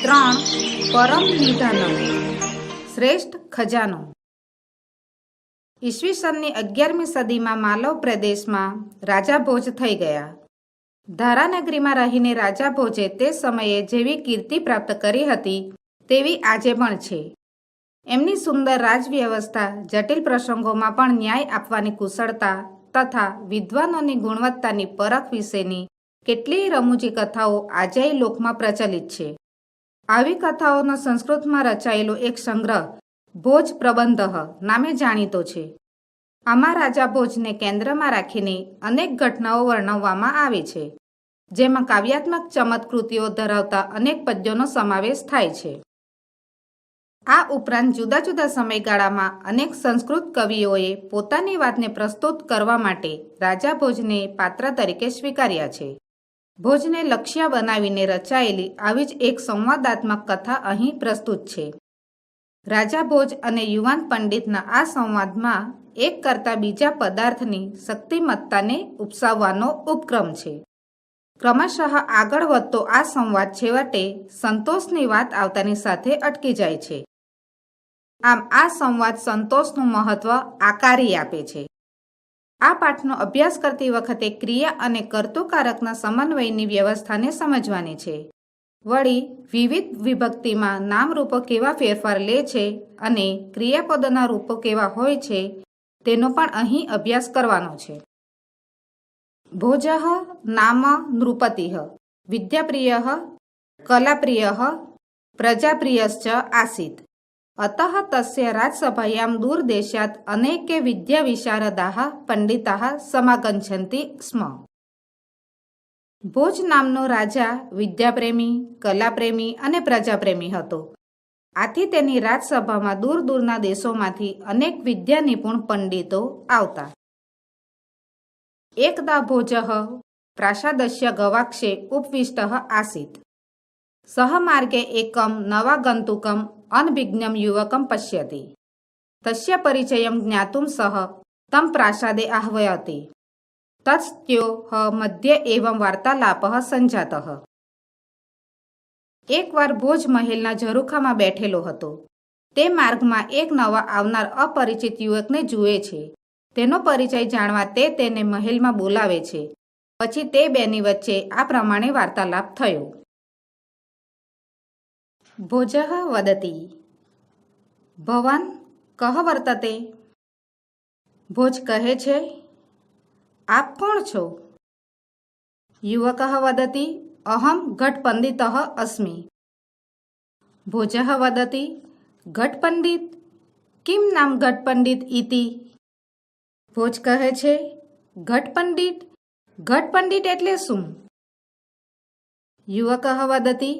3. પરમ નિધાનમ શ્રેષ્ઠ ખજાનો. ઈસવીસનની 11મી સદીમાં માલવ પ્રદેશમાં રાજા ભોજ થઈ ગયા. ધારાનગરીમાં રહીને રાજા ભોજે તે સમયે જેવી કીર્તિ પ્રાપ્ત કરી હતી તેવી આજે પણ છે. એમની સુંદર રાજવ્યવસ્થા, જટિલ પ્રસંગોમાં પણ ન્યાય આપવાની કુશળતા તથા વિદ્વાનોની ગુણવત્તાની પરખ વિશેની કેટલીય રમૂજી કથાઓ આજેય લોકમાં પ્રચલિત છે. આવી કથાઓનો સંસ્કૃતમાં રચાયેલો એક સંગ્રહ ભોજ પ્રબંધ નામે જાણીતો છે. આમાં રાજા ભોજને કેન્દ્રમાં રાખીને અનેક ઘટનાઓ વર્ણવવામાં આવે છે, જેમાં કાવ્યાત્મક ચમત્કૃતિઓ ધરાવતા અનેક પદ્યોનો સમાવેશ થાય છે. આ ઉપરાંત જુદા જુદા સમયગાળામાં અનેક સંસ્કૃત કવિઓએ પોતાની વાતને પ્રસ્તુત કરવા માટે રાજા ભોજને પાત્ર તરીકે સ્વીકાર્યા છે. ભોજને લક્ષ્ય બનાવીને રચાયેલી આવી જ એક સંવાદાત્મક કથા અહીં પ્રસ્તુત છે. રાજા ભોજ અને યુવાન પંડિતના આ સંવાદમાં એક કરતાં બીજા પદાર્થની શક્તિમત્તાને ઉપસાવવાનો ઉપક્રમ છે. ક્રમશઃ આગળ વધતો આ સંવાદ છેવટે સંતોષની વાત આવતાની સાથે અટકી જાય છે. આમ આ સંવાદ સંતોષનું મહત્વ આકારી આપે છે. આ પાઠનો અભ્યાસ કરતી વખતે ક્રિયા અને કર્તૃકારકના સમન્વયની વ્યવસ્થાને સમજવાની છે. વળી વિવિધ વિભક્તિમાં નામરૂપો કેવા ફેરફાર લે છે અને ક્રિયાપદોના રૂપો કેવા હોય છે તેનો પણ અહીં અભ્યાસ કરવાનો છે. ભોજ નામ નૃપતિ વિદ્યાપ્રિય કલાપ્રિય પ્રજાપ્રિયશ્ચ આસીત. અતઃ તસ્ય રાજસભાયાં દૂરદેશાત અનેકે વિદ્યાવિશારદાઃ પંડિતાઃ સમાગચ્છન્તિ સ્મ. ભોજ નામનો રાજા વિદ્યાપ્રેમી, કલાપ્રેમી અને પ્રજાપ્રેમી હતો. આથી તેની રાજસભામાં દૂર દૂરના દેશોમાંથી અનેક વિદ્યા નિપુણ પંડિતો આવતા. એકદા ભોજ પ્રાસાદસ્ય ગવાક્ષે ઉપવિષ્ટઃ આસીત. સહ માર્ગે એકમ નવાગંતુકમ અનભિજ્ઞમ યુવકમ પશ્યતિ. તસ્ય પરિચયમ જ્ઞાતુમ સહ તમ પ્રાસાદે આહ્વયતિ. તત્સ્ત્યો મધ્ય એવં વાર્તાલાપઃ સંજાતઃ. એકવાર ભોજ મહેલના ઝરૂખામાં બેઠેલો હતો. તે માર્ગમાં એક નવા આવનાર અપરિચિત યુવકને જુએ છે. તેનો પરિચય જાણવા તે તેને મહેલમાં બોલાવે છે. પછી તે બેની વચ્ચે આ પ્રમાણે વાર્તાલાપ થયો. ભોજ વદતિ ભવાન કહ વર્તતે. ભોજ કહે છે, આપ કોણ છો? યુવક વદતિ અહમ ઘટપંડિત અસ્મિ. ભોજ વદતિ ઘટપંડિત કિમ નામ ઘટપંડિત ઇતિ. ભોજ કહે છે, ઘટપંડિત ઘટપંડિત એટલે શું? યુવક વદતિ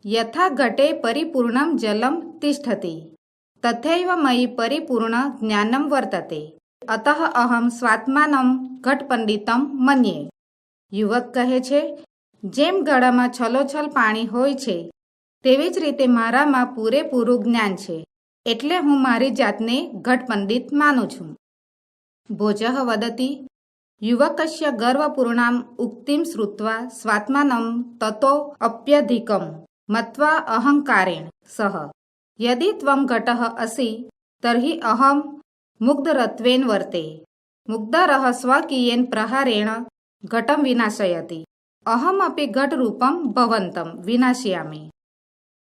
યથા ઘટે પરિપૂર્ણમ જલમ તિષ્ઠતિ તથૈવ મયિ પરિપૂર્ણ જ્ઞાનમ વર્તતે અતઃ અહમ સ્વાત્માનમ ઘટપંડિતમ મન્યે. યુવક કહે છે, જેમ ગળામાં છલોછલ પાણી હોય છે તેવી જ રીતે મારામાં પૂરેપૂરું જ્ઞાન છે, એટલે હું મારી જાતને ઘટપંડિત માનું છું. ભોજ વદતિ યુવકસ્ય ગર્વપૂર્ણામ ઉક્તિમ શ્રુત્વા સ્વાત્માનમ તતો અપ્યધિકમ મત્વા અહંકારેણ સહ યદિ ત્વમ ઘટઃ અસि તર્હિ અહમ મુગ્ધરત્વેન વર્તે. મુગ્ધરઃ સ્વકીયેન પ્રહારેણ ઘટમ વિનાશયતિ. અહમ અપી ઘટરૂપમ ભવંતમ વિનાશયામિ.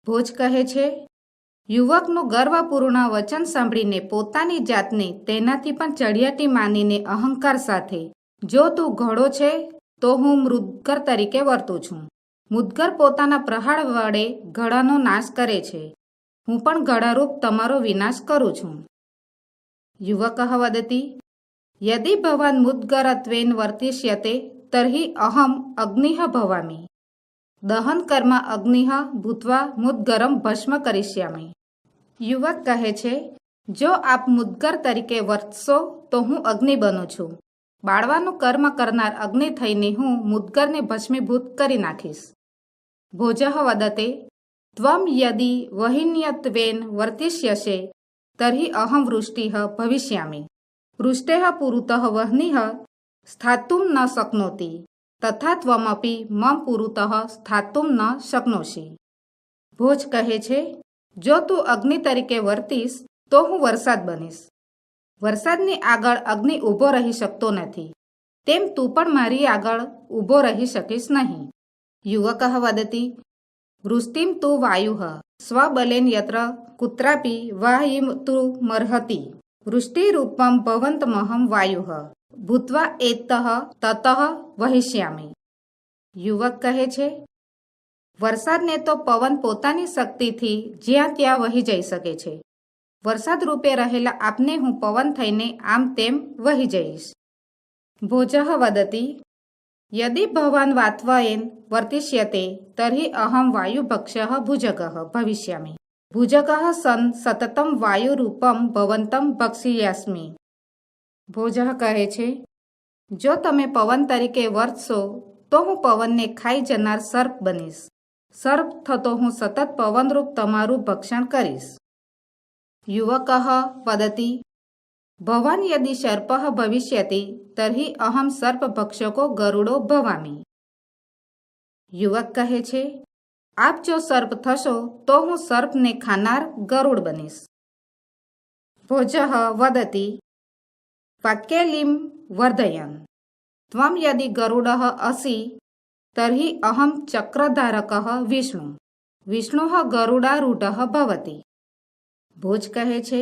ભોજ કહે છે, યુવકનું ગર્વપૂર્ણ વચન સાંભળીને પોતાની જાતને તેનાથી પણ ચડિયાતી માનીને અહંકાર સાથે, જો તું ઘોડો છે તો હું મૃદગર તરીકે વર્તું છું. મુદગર પોતાના પ્રહાર વડે ઘડાનો નાશ કરે છે. હું પણ ઘડારૂપ તમારો વિનાશ કરું છું. યુવક વદતિ યદિ ભવાન મુદ્ગરત્વેન વર્તિષ્યતે તર્હિ અહમ અગ્નિઃ ભવામિ. દહન કર્મ અગ્નિઃ ભૂત્વા મુદ્ગરમ ભસ્મ કરિષ્યામિ. યુવક કહે છે, જો આપ મુદ્ગર તરીકે વર્તશો તો હું અગ્નિ બનું છું. બાળવાનું કર્મ કરનાર અગ્નિ થઈને હું મુદ્ગરને ભસ્મીભૂત કરી નાખીશ. ભોજ વદતે ત્વમ યદિ વહિન્યત્વેન વર્તિષ્યસે તર્હિ અહમ વૃષ્ટિઃ ભવિષ્યામિ. વૃષ્ટેઃ પુરુતઃ વહ્નિઃ સ્થાતુમ ન શક્નોતિ તથા ત્વમપી મમ પુરુતઃ સ્થાતુમ ન શક્નોષિ. ભોજ કહે છે, જો તું અગ્નિ તરીકે વર્તીશ તો હું વરસાદ બનીશ. વરસાદની આગળ અગ્નિ ઊભો રહી શકતો નથી, તેમ તું પણ મારી આગળ ઊભો રહી શકીશ નહીં. યુવકઃ વદતિ વૃષ્ટિમ તું વાયુઃ સ્વબલેન યત્ર કુત્રાપી વાહિમતુમર્હતિ વૃષ્ટિરૂપમ ભવંતમહં વાયુઃ ભૂત્વા એતઃ તતઃ વહિષ્યામિ. યુવક કહે છે, વરસાદને તો પવન પોતાની શક્તિથી જ્યાં ત્યાં વહી જઈ શકે છે. વરસાદ રૂપે રહેલા આપને હું પવન થઈને આમ તેમ વહી જઈશ. ભોજઃ વદતિ યદિ ભવાન વાત્વયેન વર્તિષ્યતે તર્હિ અહમ વાયુભક્ષઃ ભુજગઃ ભવિષ્યામિ. ભુજગઃ સન સતતમ વાયુરૂપમ ભવંતમ ભક્ષિષ્યામિ. ભોજઃ કહે છે, જો તમે પવન તરીકે વર્તશો તો હું પવનને ખાઈ જનાર સર્પ બનીશ. સર્પ થતો હું સતત પવનરૂપ તમારું ભક્ષણ કરીશ. યુવકઃ વદતિ ભવાન યદિ સર્પઃ ભવિષ્યતિ તર્હિ અહમ સર્પભક્ષકો ગરુડો ભવામિ. યુવક કહે છે, આપ જો સર્પ થશો તો હું સર્પને ખાનાર ગરુડ બનીશ. ભોજઃ વદતિ વાક્યલીમ વર્ધયન ત્વમ યદિ ગરુડઃ અસી તર્હિ અહમ ચક્રધારકઃ વિષ્ણુ વિષ્ણુઃ ગરુડારૂઢઃ ભવતિ. ભોજ કહે છે,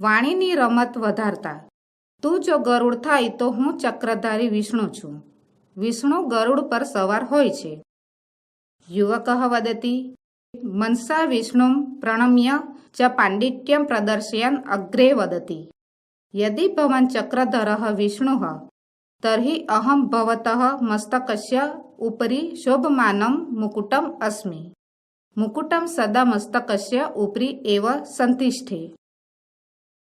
વાણીની રમત વધારતા તું જો ગરુડ થાય તો હું ચક્રધારી વિષ્ણુ છું. વિષ્ણુ ગરુડ પર સવાર હોય છે. યુવકઃ વદતિ મનસા વિષ્ણું પ્રણમ્ય ચ પાંડિત્યમ પ્રદર્શયન અગ્રે વદતિ યદિ ભવાન ચક્રધરઃ વિષ્ણુઃ તર્હિ અહમ ભવતઃ મસ્તકસ્ય ઉપરી શોભમાનમ મુકુટમ અસ્મિ મુકુટમ સદા મસ્તકસ્ય ઉપરી એવ સંતિષ્ઠે.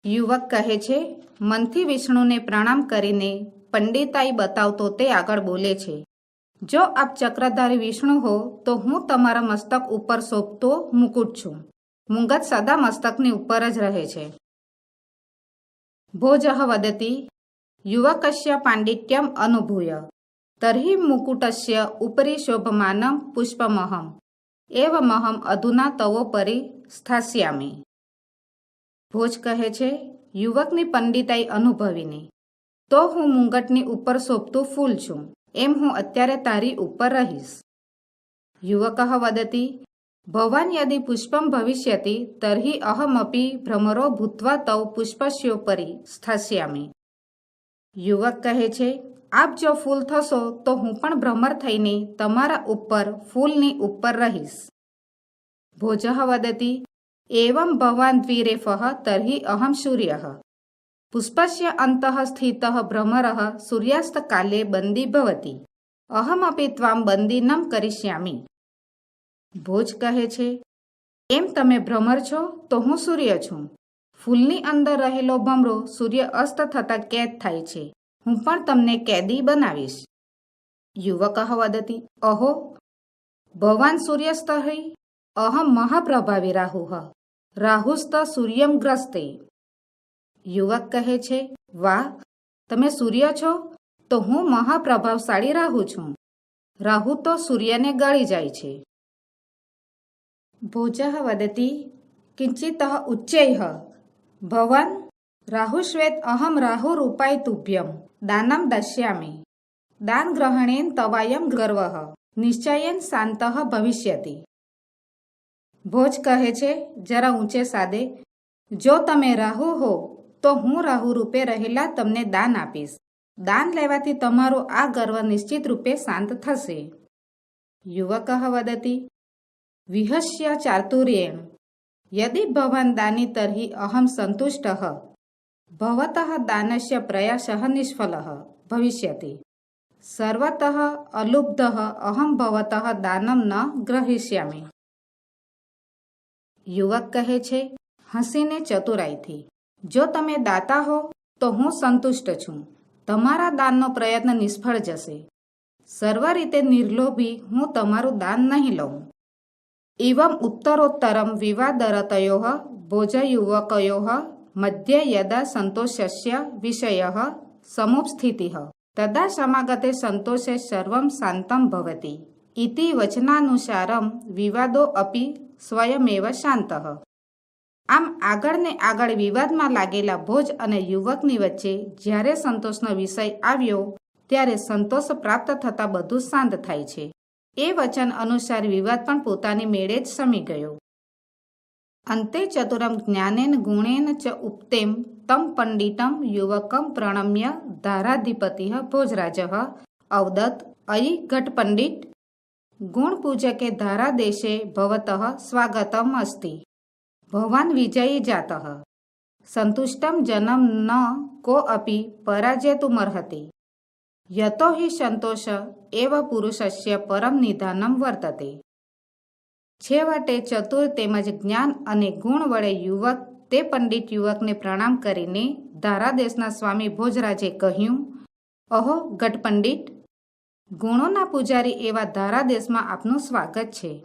યુવક કહે છે, મનથી વિષ્ણુને પ્રણામ કરીને પંડિતાઈ બતાવતો તે આગળ બોલે છે, જો આપ ચક્રધારી વિષ્ણુ હો તો હું તમારા મસ્તક ઉપર શોભતો મુકુટ છું. મુંગત સદા મસ્તકની ઉપર જ રહે છે. ભોજઃ વદતિ યુવકસ્ય પાંડિત્યમ અનુભૂય તર્હિ મુકુટસ્ય ઉપરી શોભમાનમ પુષ્પમહમ એવમહમ અધુના તવોપરી સ્થાસ્યામિ. ભોજ કહે છે, યુવકની પંડિતાઈ અનુભવીને તો હું મુંગટની ઉપર શોભતું ફૂલ છું, એમ હું અત્યારે તારી ઉપર રહીશ. યુવકઃ વદતિ ભવાન યદિ પુષ્પમ ભવિષ્યતિ તર્હિ અહમપી ભ્રમરો ભૂત્વા તૌ પુષ્પસ્યોપરી સ્થાસ્યામિ. યુવક કહે છે, આપ જો ફૂલ થશો તો હું પણ ભ્રમર થઈને તમારા ઉપર ફૂલની ઉપર રહીશ. ભોજઃ વદતિ એવં ભવાન દ્વિરેફઃ તર્હિ અહમ સૂર્યઃ પુષ્પસ્ય અંતઃ સ્થિતઃ ભ્રમરઃ સૂર્યાસ્તકાલે બંદી ભવતિ અહમપી ત્વામ બંદી નમ કરિષ્યામિ. ભોજ કહે છે, એમ તમે ભ્રમર છો તો હું સૂર્ય છું. ફૂલની અંદર રહેલો ભમરો સૂર્ય અસ્ત થતાં કેદ થાય છે. હું પણ તમને કેદી બનાવીશ. યુવકઃ વદતિ અહો ભવાન સૂર્યસ્તઃ અહમ મહાપ્રભાવી રાહુઃ રાહુસ્ત સૂર્યમ ગ્રસ્તે. યુવક કહે છે, વાહ, તમે સૂર્ય છો તો હું મહાપ્રભાવશાળી રાહુ છું. રાહુ તો સૂર્યને ગળી જાય છે. ભોજઃ વદતિ કિંચિતઃ ઉચ્ચૈઃ ભવાન રાહુશ્વેત અહમ રાહુરૂપાય તુભ્યમ દાનમ દાસ્યામિ દાન ગ્રહણેન તવાયમ ગર્વઃ નિશ્ચયેન શાંતઃ ભવિષ્યતિ. ભોજ કહે છે, જરા ઊંચે સાદે, જો તમે રાહુ હો તો હું રાહુ રૂપે રહેલા તમને દાન આપીશ. દાન લેવાથી તમારો આ ગર્વ નિશ્ચિત રૂપે શાંત થશે. યુવકઃ વદતિ વિહસ્ય ચાતુર્યેણ યદિ ભવાન દાની તર્હિ અહમ સંતુષ્ટઃ ભવતઃ દાનસ્ય પ્રયાસઃ નિષ્ફલઃ ભવિષ્યતિ સર્વતઃ અલુબ્ધઃ અહમ ભવતઃ દાનમ ન ગ્રહિષ્યામિ. યુવક કહે છે, હસીને ચતુરાઈથી, જો તમે દાતા હો તો હું સંતુષ્ટ છું. તમારા દાનનો પ્રયત્ન નિષ્ફળ જશે. સર્વ રીતે નિર્લોભી હું તમારું દાન નહીં લઉં. એવમ ઉત્તરોત્તરમ વિવાદરતયોઃ ભોજયુવકયોઃ મધ્યે યદા સંતોષસ્ય વિષયઃ સમુપસ્થિતિઃ તદા સમાગતે સંતોષે સર્વં શાંતં ભવતિ ઇતિ વચનાનુસારમ વિવાદો અપી સ્વયમેવ શાંતઃ. આમ આગળ ને આગળ વિવાદમાં લાગેલા ભોજ અને યુવકની વચ્ચે જ્યારે સંતોષનો વિષય આવ્યો ત્યારે સંતોષ પ્રાપ્ત થતાં બધું શાંત થાય છે. એ વચન અનુસાર વિવાદ પણ પોતાની મેળે જ શમી ગયો. અંતે ચતુરમ જ્ઞાનેન ગુણેન ચ ઉપતેમ તમ પંડિતમ યુવકમ પ્રણમ્ય ધારાધિપતિ ભોજરાજ અવદત્ત અયિ ઘટપંડિત ગુણપૂજકે ધારાદેશે ભવતઃ સ્વાગતમ અસ્તિ ભવાન વિજયી જાતઃ સંતુષ્ટમ જનમ ન કો અપી પરાજેતુમર્હતિ યતો હિ સંતોષ એવ પુરુષસ્ય પરમ નિધાનમ વર્તતે. છેવટે ચતુર તેમજ જ્ઞાન અને ગુણ વડે યુવક તે પંડિત યુવકને પ્રણામ કરીને ધારાદેશના સ્વામી ભોજરાજે કહ્યું, અહો ઘટપંડિત, ગુણોના પૂજારી એવા ધારાદેશમાં આપનું સ્વાગત છે.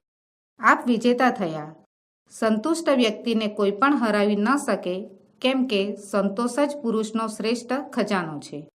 આપ વિજેતા થયા. સંતુષ્ટ વ્યક્તિને કોઈ પણ હરાવી ન શકે, કેમ કે સંતોષ જ પુરુષનો શ્રેષ્ઠ ખજાનો છે.